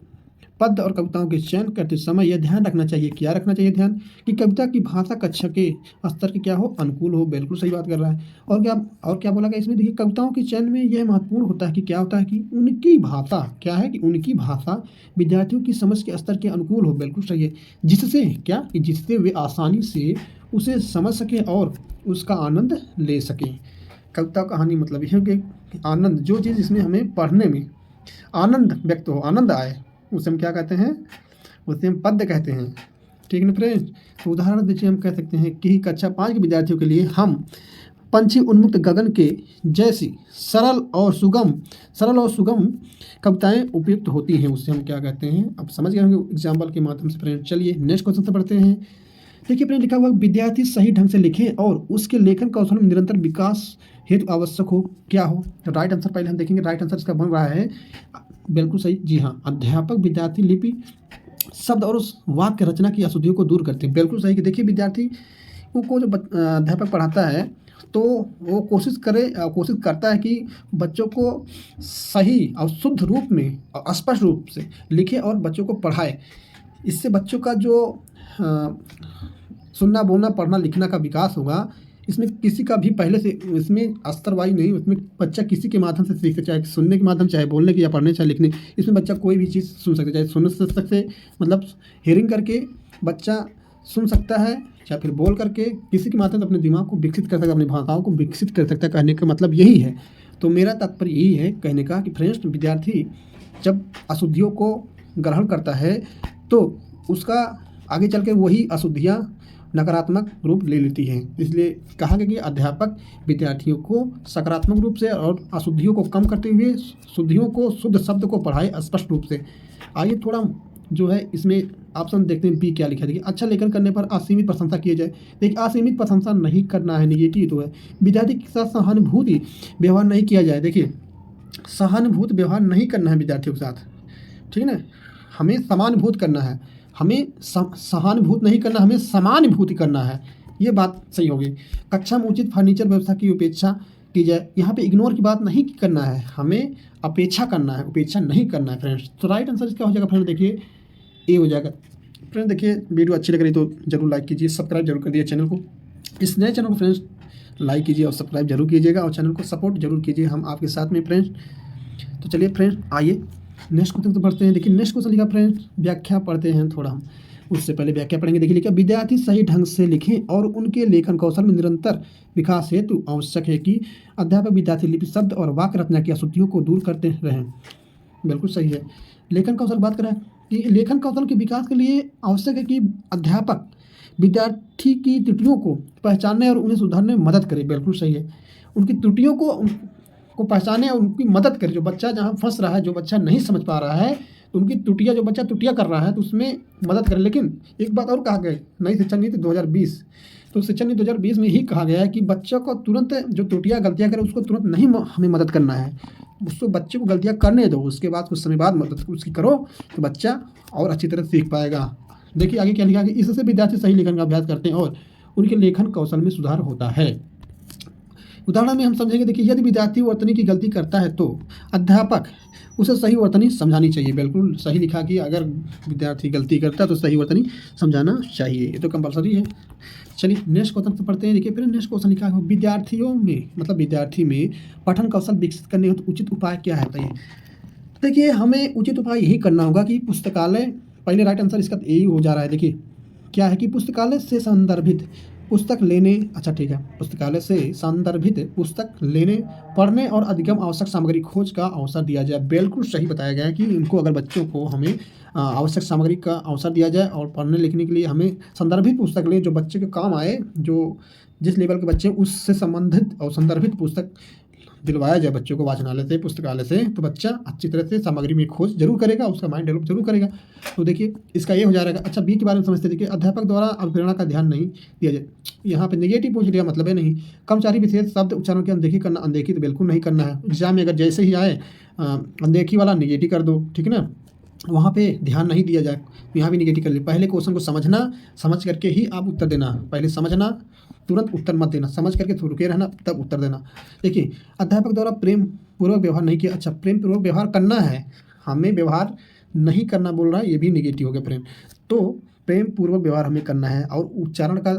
पद्य और कविताओं के चयन करते समय यह ध्यान रखना चाहिए, क्या रखना चाहिए ध्यान? कि कविता की भाषा कक्षा के स्तर के क्या हो? अनुकूल हो। बिल्कुल सही बात कर रहा है। और क्या बोला गया इसमें? देखिए कविताओं के चयन में यह महत्वपूर्ण होता है कि क्या होता है कि उनकी भाषा क्या है, कि उनकी भाषा विद्यार्थियों की समझ के स्तर के अनुकूल हो। बिल्कुल सही है। जिससे क्या, कि जिससे वे आसानी से उसे समझ सकें और उसका आनंद ले सकें। कविता कहानी मतलब यह है कि आनंद, जो चीज़ इसमें हमें पढ़ने में आनंद व्यक्त हो, आनंद आए, उसे हम क्या कहते हैं? उसे हम पद्य कहते हैं। ठीक है ना फ्रेंड्स? तो उदाहरण देखिए हम कह सकते हैं कि कक्षा 5 के विद्यार्थियों के लिए हम पंछी उन्मुक्त गगन के जैसी सरल और सुगम कविताएं उपयुक्त होती हैं, उससे हम क्या कहते हैं? अब समझ गए होंगे एग्जाम्पल के माध्यम से फ्रेंड। चलिए नेक्स्ट क्वेश्चन से पढ़ते हैं। देखिए फ्रेंड लिखा हुआ विद्यार्थी सही ढंग से लिखें और उसके लेखन कौशल में निरंतर विकास हेतु आवश्यक हो, क्या हो? तो राइट आंसर पहले हम देखेंगे। राइट आंसर इसका बन रहा है बिल्कुल सही, जी हाँ, अध्यापक विद्यार्थी लिपि शब्द और उस वाक्य रचना की अशुद्धियों को दूर करते हैं। बिल्कुल सही कि देखिए विद्यार्थी को जो अध्यापक पढ़ाता है तो वो कोशिश करता है कि बच्चों को सही और शुद्ध रूप में और स्पष्ट रूप से लिखे और बच्चों को पढ़ाए। इससे बच्चों का जो सुनना, बोलना, पढ़ना, लिखना का विकास होगा। इसमें किसी का भी पहले से इसमें स्तरवाई नहीं, उसमें बच्चा किसी के माध्यम से सीखता, चाहे सुनने के माध्यम, चाहे बोलने के, या पढ़ने, चाहे लिखने। इसमें बच्चा कोई भी चीज़ सुन सकता है, चाहे सुन सकते मतलब हेयरिंग करके बच्चा सुन सकता है, या फिर बोल करके किसी के माध्यम से अपने दिमाग को विकसित कर सकता है, अपनी भाषाओं को विकसित कर सकता है। कहने का मतलब यही है। तो मेरा तात्पर्य यही है कहने का कि फ्रेंड्स विद्यार्थी जब अशुद्धियों को ग्रहण करता है तो उसका आगे चल के वही अशुद्धियाँ नकारात्मक रूप ले लेती हैं। इसलिए कहा गया कि अध्यापक विद्यार्थियों को सकारात्मक रूप से और अशुद्धियों को कम करते हुए शुद्धियों को, शुद्ध शब्द को पढ़ाए स्पष्ट रूप से। आइए थोड़ा जो है इसमें ऑप्शन देखते हैं, बी क्या लिखा है। देखिए अच्छा लेखन करने पर असीमित प्रशंसा की जाए। देखिए असीमित प्रशंसा नहीं करना है, निगेटिव तो है। विद्यार्थी के साथ सहानुभूति व्यवहार नहीं किया जाए। देखिए सहानुभूत व्यवहार नहीं करना है विद्यार्थियों के साथ, ठीक है ना। हमें समानुभूत करना है, हमें सहानुभूत नहीं करना, हमें समानुभूति करना है। ये बात सही होगी। कक्षा में उचित फर्नीचर व्यवस्था की उपेक्षा की जाए। यहाँ पे इग्नोर की बात नहीं करना है, हमें अपेक्षा करना है, उपेक्षा नहीं करना है फ्रेंड्स। तो राइट आंसर इसका हो जाएगा फ्रेंड, देखिए ए हो जाएगा। फ्रेंड देखिए वीडियो अच्छी लग रही तो जरूर लाइक कीजिए, सब्सक्राइब जरूर कर दिए चैनल को। इस नए चैनल को फ्रेंड्स लाइक कीजिए और सब्सक्राइब जरूर कीजिएगा, और चैनल को सपोर्ट जरूर कीजिए, हम आपके साथ में फ्रेंड्स। तो चलिए फ्रेंड्स आइए नेक्स्ट क्वेश्चन तो पढ़ते हैं। देखिए नेक्स्ट क्वेश्चन लिखा फ्रेंड्स, व्याख्या पढ़ते हैं थोड़ा हम। उससे पहले व्याख्या पढ़ेंगे। देखिए लिखा विद्यार्थी सही ढंग से लिखें और उनके लेखन कौशल में निरंतर विकास हेतु आवश्यक है कि अध्यापक विद्यार्थी लिपि शब्द और वाक्य रचना की अशुद्धियों को दूर करते रहें। बिल्कुल सही है। लेखन कौशल बात करें कि लेखन कौशल के विकास के लिए आवश्यक है कि अध्यापक विद्यार्थी की त्रुटियों को पहचानने और उन्हें सुधारने में मदद करे। बिल्कुल सही है। उनकी त्रुटियों को पहचाने और उनकी मदद करे। जो बच्चा जहाँ फंस रहा है, जो बच्चा नहीं समझ पा रहा है, तो उनकी त्रुटियाँ, जो बच्चा त्रुटियाँ कर रहा है तो उसमें मदद करे। लेकिन एक बात और कहा गया नई शिक्षा नीति 2020, तो शिक्षा नीति 2020 में ही कहा गया है कि बच्चों को तुरंत जो त्रुटियाँ गलतियाँ करे उसको तुरंत नहीं हमें मदद करना है। उसको बच्चे को गलतियाँ करने दो, उसके बाद कुछ समय बाद मदद उसकी करो तो बच्चा और अच्छी तरह सीख पाएगा। देखिए आगे क्या लिखा कि इससे विद्यार्थी सही लेखन का अभ्यास करते हैं और उनके लेखन कौशल में सुधार होता है। उदाहरण में हम समझेंगे। देखिए यदि विद्यार्थी वर्तनी की गलती करता है तो अध्यापक उसे सही वर्तनी समझानी चाहिए। बिल्कुल सही लिखा कि अगर विद्यार्थी गलती करता है तो सही वर्तनी समझाना चाहिए, ये तो कंपलसरी है। चलिए नेक्स्ट क्वेश्चन से पढ़ते हैं। देखिए फिर नेक्स्ट क्वेश्चन लिखा है, विद्यार्थियों में मतलब विद्यार्थी में पठन कौशल विकसित करने हेतु उचित उपाय क्या है बताइए। देखिए हमें उचित उपाय यही करना होगा कि पुस्तकालय, पहले राइट आंसर इसका यही हो जा रहा है। देखिए क्या है कि पुस्तकालय से संदर्भित पुस्तक लेने, अच्छा ठीक है, पुस्तकालय से संदर्भित पुस्तक लेने, पढ़ने और अधिगम आवश्यक सामग्री खोज का अवसर दिया जाए। बिल्कुल सही बताया गया है कि इनको अगर बच्चों को हमें आवश्यक सामग्री का अवसर दिया जाए और पढ़ने लिखने के लिए हमें संदर्भित पुस्तक लें जो बच्चे के काम आए, जो जिस लेवल के बच्चे उससे संबंधित और संदर्भित पुस्तक दिलवाया जाए बच्चों को वाचनालय से, पुस्तकालय से, तो बच्चा अच्छी तरह से सामग्री में खोज जरूर करेगा, उसका माइंड डेवलप जरूर करेगा। तो देखिए इसका ये हो जाएगा। अच्छा बी के बारे में समझते देखिए, अध्यापक द्वारा अवप्रेरणा का ध्यान नहीं दिया जाए। यहाँ पे नेगेटिव पूछ लिया, मतलब है नहीं। कर्मचारी विशेष शब्द उच्चारण की अनदेखी करना, अनदेखी तो बिल्कुल नहीं करना है। एग्जाम में अगर जैसे ही आए अनदेखी वाला निगेटिव कर दो, ठीक है ना, वहाँ पे ध्यान नहीं दिया जाए, यहाँ भी निगेटिव कर ले। पहले क्वेश्चन को समझना, समझ करके ही आप उत्तर देना। पहले समझना, तुरंत उत्तर मत देना, समझ करके रुके रहना तब उत्तर देना। देखिए अध्यापक द्वारा प्रेम पूर्वक व्यवहार नहीं किया। अच्छा प्रेम पूर्वक व्यवहार करना है, हमें व्यवहार नहीं करना बोल रहा है, ये भी निगेटिव हो गया प्रेम। तो प्रेम पूर्वक व्यवहार हमें करना है और उच्चारण का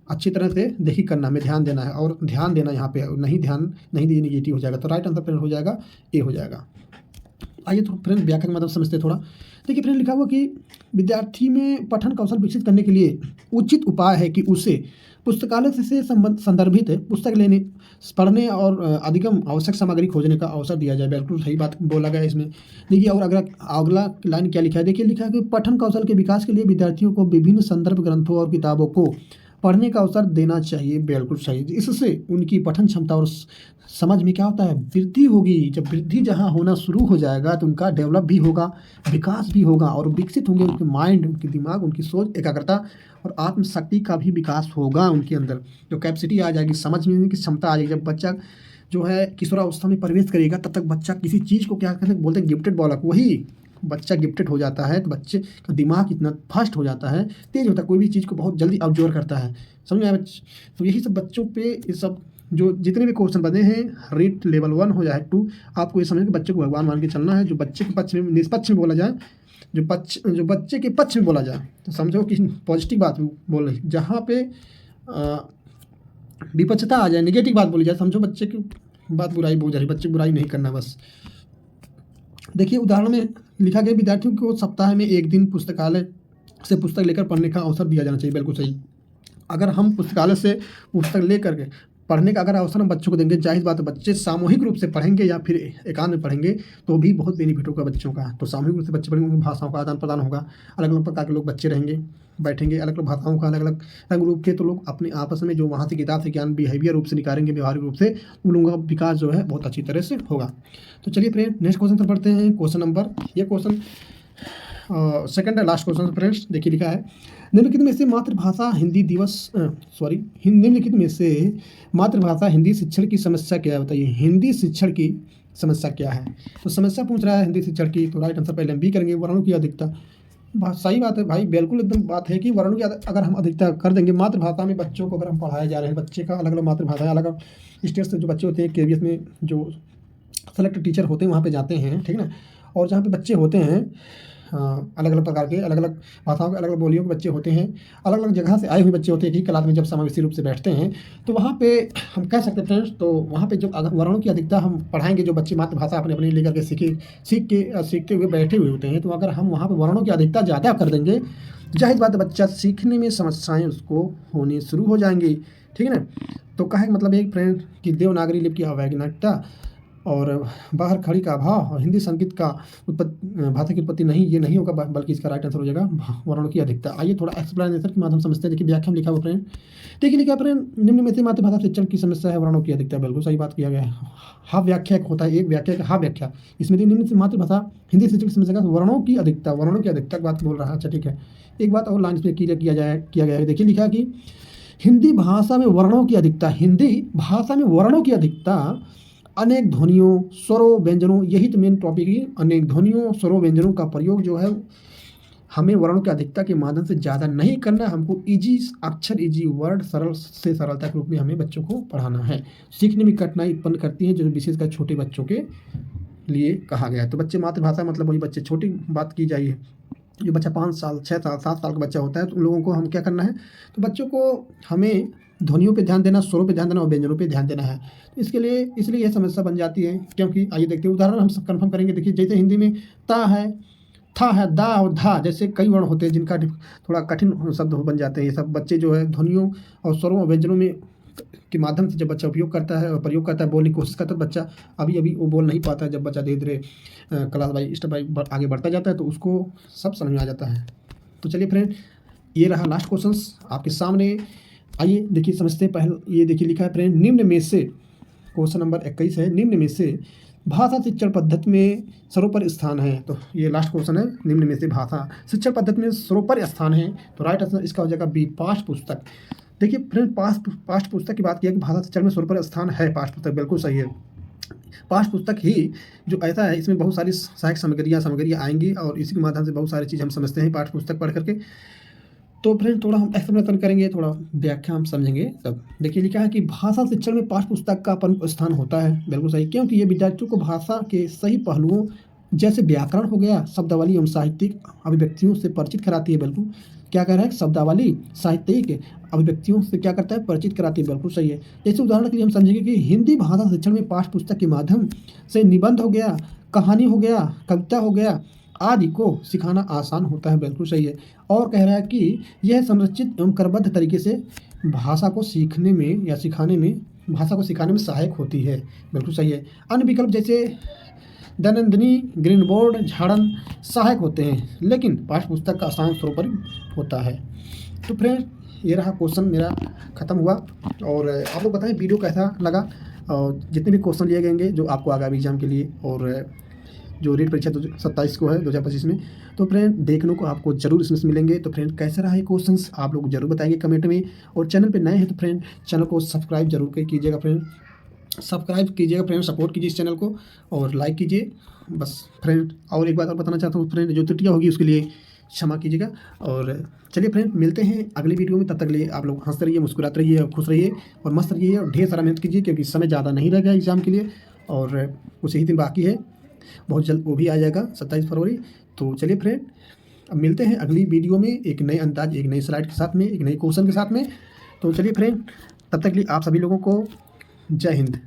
अच्छी तरह से देखी करना, हमें ध्यान देना है और ध्यान देना यहाँ पे नहीं, ध्यान नहीं दिए निगेटिव हो जाएगा। तो राइट आंसर फ्रेंड हो जाएगा ए हो जाएगा। आइए तो फ्रेंड व्याकरण मतलब समझते हैं थोड़ा। देखिए फ्रेंड लिखा हुआ कि विद्यार्थी में पठन कौशल विकसित करने के लिए उचित उपाय है कि उसे पुस्तकालय से संदर्भित पुस्तक लेने, पढ़ने और अधिगम आवश्यक सामग्री खोजने का अवसर दिया जाए। बिल्कुल सही बात बोला गया है इसमें। देखिए और अगला लाइन क्या लिखा है, देखिए लिखा है कि पठन कौशल के विकास के लिए विद्यार्थियों को विभिन्न संदर्भ ग्रंथों और किताबों को पढ़ने का अवसर देना चाहिए। बिल्कुल सही। इससे उनकी पठन क्षमता और समझ में क्या होता है, वृद्धि होगी। जब वृद्धि जहाँ होना शुरू हो जाएगा तो उनका डेवलप भी होगा, विकास भी होगा और विकसित होंगे उनके माइंड, उनके दिमाग, उनकी सोच, एकाग्रता और आत्मशक्ति का भी विकास होगा उनके अंदर। जो कैपेसिटी आ जाएगी, समझने की क्षमता आ जाएगी। जब बच्चा जो है किशोरावस्था में प्रवेश करेगा तब तक बच्चा किसी चीज़ को क्या कहते हैं, बोलते हैं गिफ्टेड बालक, वही बच्चा गिफ्टेड हो जाता है। तो बच्चे का दिमाग इतना फास्ट हो जाता है, तेज होता है, कोई भी चीज़ को बहुत जल्दी ऑब्जर्व करता है। समझ में आया? तो यही सब बच्चों पे ये सब जो जितने भी क्वेश्चन बने हैं, रीड लेवल 1 हो जाए 2, आपको ये समझ के बच्चे को भगवान मान के चलना है। जो बच्चे के पक्ष में, निष्पक्ष में बोला जाए, जो बच्चे के पक्ष में बोला जाए तो समझो कि पॉजिटिव बात बोल रही। जहाँ पे विपक्षता आ जाए, नेगेटिव बात बोली जाए, समझो बच्चे की बात बुराई बोल जा रही, बच्चे बुराई नहीं करना बस। देखिए उदाहरण में लिखा गया विद्यार्थियों को सप्ताह में 1 दिन पुस्तकालय से पुस्तक लेकर पढ़ने का अवसर दिया जाना चाहिए। बिल्कुल सही। अगर हम पुस्तकालय से पुस्तक लेकर के पढ़ने का अगर अवसर हम बच्चों को देंगे, जाहिर बात है बच्चे सामूहिक रूप से पढ़ेंगे या फिर एकांत में पढ़ेंगे तो भी बहुत बेनिफिट होगा बच्चों का। तो सामूहिक रूप से बच्चे पढ़ेंगे, भाषाओं का आदान प्रदान होगा, अलग अलग प्रकार के लोग बच्चे रहेंगे, बैठेंगे, अलग अलग भाषाओं का अलग अलग रंग रूप के, तो लोग अपने आपस में जो वहाँ से किताब से ज्ञान बिहेवियर रूप से निकालेंगे, व्यवहारिक रूप से उन लोगों का विकास जो है बहुत अच्छी तरह से होगा। तो चलिए फ्रेंड नेक्स्ट क्वेश्चन पर पढ़ते हैं। क्वेश्चन नंबर, ये क्वेश्चन सेकंड है, लास्ट क्वेश्चन फ्रेंड्स। देखिए लिखा है, निम्नलिखित में से मातृभाषा हिंदी दिवस निम्नलिखित में से मातृभाषा हिंदी शिक्षण की समस्या क्या है बताइए। हिंदी शिक्षण की समस्या क्या है? तो समस्या पूछ रहा है हिंदी शिक्षण की, तो राइट आंसर पहले हम बी करेंगे, वर्णों की अधिकता। सही बात है भाई, बिल्कुल एकदम बात है कि वर्णों की अगर हम अधिकता कर देंगे मातृभाषा में, बच्चों को अगर हम पढ़ाया जा रहे हैं, बच्चे का अलग अलग मातृभाषा, अलग अलग स्टेट से जो बच्चे होते हैं, केवीएस में जो सेलेक्ट टीचर होते हैं वहाँ पे जाते हैं, ठीक है ना, और जहाँ पे बच्चे होते हैं अलग अलग प्रकार के, अलग अलग भाषाओं के, अलग अलग बोलियों के बच्चे होते हैं, अलग अलग जगह से आए हुए बच्चे होते हैं, एक ही क्लास में जब समावेशी रूप से बैठते हैं, तो वहाँ पे हम कह सकते हैं फ्रेंड्स, तो वहाँ पे जो अगर वर्णों की अधिकता हम पढ़ाएंगे, जो बच्चे मातृभाषा अपने अपने लेकर के सीखते हुए बैठे हुए होते हैं, तो अगर हम वहाँ पर वर्णों की अधिकता ज़्यादा कर देंगे, जाहिर बात है बच्चा सीखने में समस्याएँ उसको होनी शुरू हो जाएंगी, ठीक है ना। तो कहे मतलब एक फ्रेंड की देवनागरी लिपि की अवैज्ञानिकता और बाहर खड़ी का अभाव और हिंदी संगीत का भाषा की उत्पत्ति नहीं, ये नहीं होगा, बल्कि इसका राइट आंसर हो जाएगा वर्णों की अधिकता। आइए थोड़ा एक्सप्लेनेशन के माध्यम समझते हैं। देखिए व्याख्या में लिखा हुआ फ्रेंड, देखिए लिखा फ्रेंड, निम्न में से मातृभाषा शिक्षण की समस्या है वर्णों की अधिकता। बिल्कुल सही बात किया गया है। हाफ व्याख्या होता है, एक व्याख्या का हाफ व्याख्या, इसमें निम्न से मातृभाषा हिंदी शिक्षण की समस्या का वर्णों की अधिकता, वर्णों की अधिकता की बात बोल रहा है। अच्छा ठीक है, एक बात और लाइन पे क्लियर किया गया है। देखिए लिखा कि हिंदी भाषा में वर्णों की अधिकता, हिंदी भाषा में वर्णों की अधिकता अनेक ध्वनियों, स्वरों, व्यंजनों, यही तो मेन टॉपिक है। अनेक ध्वनियों, स्वरों, व्यंजनों का प्रयोग जो है हमें वर्णों की अधिकता के माध्यम से ज़्यादा नहीं करना, हमको इजी अक्षर, इजी वर्ड, सरल से सरलता के रूप में हमें बच्चों को पढ़ाना है। सीखने में कठिनाई उत्पन्न करती है, जो विशेषकर छोटे बच्चों के लिए कहा गया है। तो बच्चे मातृभाषा मतलब वही बच्चे, छोटी बात की जाइए, जो बच्चा 5 साल, 6 साल, 7 साल का बच्चा होता है, तो उन लोगों को हम क्या करना है, तो बच्चों को हमें ध्वनियों पे ध्यान देना, स्वरों पे ध्यान देना और व्यंजनों पे ध्यान देना है। तो इसके लिए इसलिए यह समस्या बन जाती है, क्योंकि आइए देखते हैं उदाहरण हम सब कन्फर्म करेंगे। देखिए जैसे हिंदी में ता है, था है, दा और धा जैसे कई वर्ण होते हैं जिनका थोड़ा कठिन शब्द बन जाते हैं। ये सब बच्चे जो है ध्वनियों और स्वरों और व्यंजनों में के माध्यम से जब बच्चा उपयोग करता है और प्रयोग करता है, बोलने की कोशिश करता है, बच्चा अभी वो बोल नहीं पाता है। जब बच्चा धीरे धीरे क्लास वाइज स्टेप वाइज आगे बढ़ता जाता है तो उसको सब समझ में आ जाता है। तो चलिए फ्रेंड, ये रहा लास्ट क्वेश्चंस आपके सामने। आइए देखिए समझते हैं। पहले ये देखिए लिखा है फ्रेंड, निम्न में से क्वेश्चन नंबर 21 है, निम्न में से भाषा शिक्षण पद्धति में सर्वोपरि स्थान है। तो ये लास्ट क्वेश्चन है, निम्न में से भाषा शिक्षण पद्धति में सर्वोपरि स्थान है। तो राइट आंसर इसका हो जाएगा बी, पाठ्य पुस्तक। देखिए फ्रेंड, पाठ्य पुस्तक की बात किया कि भाषा शिक्षण में सर्वोपरि स्थान है पाठ्य पुस्तक, बिल्कुल सही है। पाठ्य पुस्तक ही जो ऐसा है, इसमें बहुत सारी सहायक सामग्रियाँ आएंगी और इसी के माध्यम से बहुत सारी चीज़ हम समझते हैं पाठ्य पुस्तक पढ़ करके। तो फ्रेंड थोड़ा हम एक्सप्लेनेशन करेंगे, थोड़ा व्याख्या हम समझेंगे तब। देखिए लिखा है कि भाषा शिक्षण में पाठ्य पुस्तक का प्रमुख स्थान होता है, बिल्कुल सही, क्योंकि ये विद्यार्थियों को भाषा के सही पहलुओं जैसे व्याकरण हो गया, शब्दावली एवं साहित्यिक अभिव्यक्तियों से परिचित कराती है। बिल्कुल क्या कह रहा है, शब्दावली साहित्यिक अभिव्यक्तियों से क्या करता है, परिचित कराती है, बिल्कुल सही है। जैसे उदाहरण के लिए हम समझेंगे कि हिंदी भाषा शिक्षण में पाठ्य पुस्तक के माध्यम से निबंध हो गया, कहानी हो गया, कविता हो गया आदि को सिखाना आसान होता है, बिल्कुल सही है। और कह रहा है कि यह संरचित एवं क्रमबद्ध तरीके से भाषा को सीखने में या सिखाने में, भाषा को सिखाने में सहायक होती है, बिल्कुल सही है। अन्य विकल्प जैसे दैनंदिनी, ग्रीन बोर्ड, झाड़न सहायक होते हैं, लेकिन पाठ्य पुस्तक का आसान सर्वोपरि होता है। तो फ्रेंड ये रहा क्वेश्चन मेरा ख़त्म हुआ। और आप लोग बताएं वीडियो कैसा लगा, और जितने भी क्वेश्चन लिए गएंगे जो आपको आगामी एग्जाम के लिए और जो रीट परीक्षा 27 को है 2025 में, तो फ्रेंड देखने को आपको जरूर इसमें से मिलेंगे। तो फ्रेंड कैसे रहा ये क्वेश्चंस आप लोग जरूर बताएंगे कमेंट में। और चैनल पे नए हैं तो फ्रेंड चैनल को सब्सक्राइब जरूर कीजिएगा फ्रेंड, सब्सक्राइब कीजिएगा फ्रेंड, सपोर्ट कीजिए इस चैनल को और लाइक कीजिए बस फ्रेंड। और एक बात और बताना चाहता हूँ फ्रेंड, जो त्रुटियाँ होगी उसके लिए क्षमा कीजिएगा। और चलिए फ्रेंड मिलते हैं अगली वीडियो में, तब तक लिए आप लोग हंसते रहिए, मुस्कुराते रहिए और खुश रहिए और मस्त रहिए और ढेर सारा मेहनत कीजिए, क्योंकि समय ज़्यादा नहीं रह गया एग्जाम के लिए और कुछ ही दिन बाकी है, बहुत जल्द वो भी आ जाएगा 27 फरवरी। तो चलिए फ्रेंड अब मिलते हैं अगली वीडियो में एक नए अंदाज, एक नई स्लाइड के साथ में, एक नए क्वेश्चन के साथ में। तो चलिए फ्रेंड तब तक के लिए आप सभी लोगों को जय हिंद।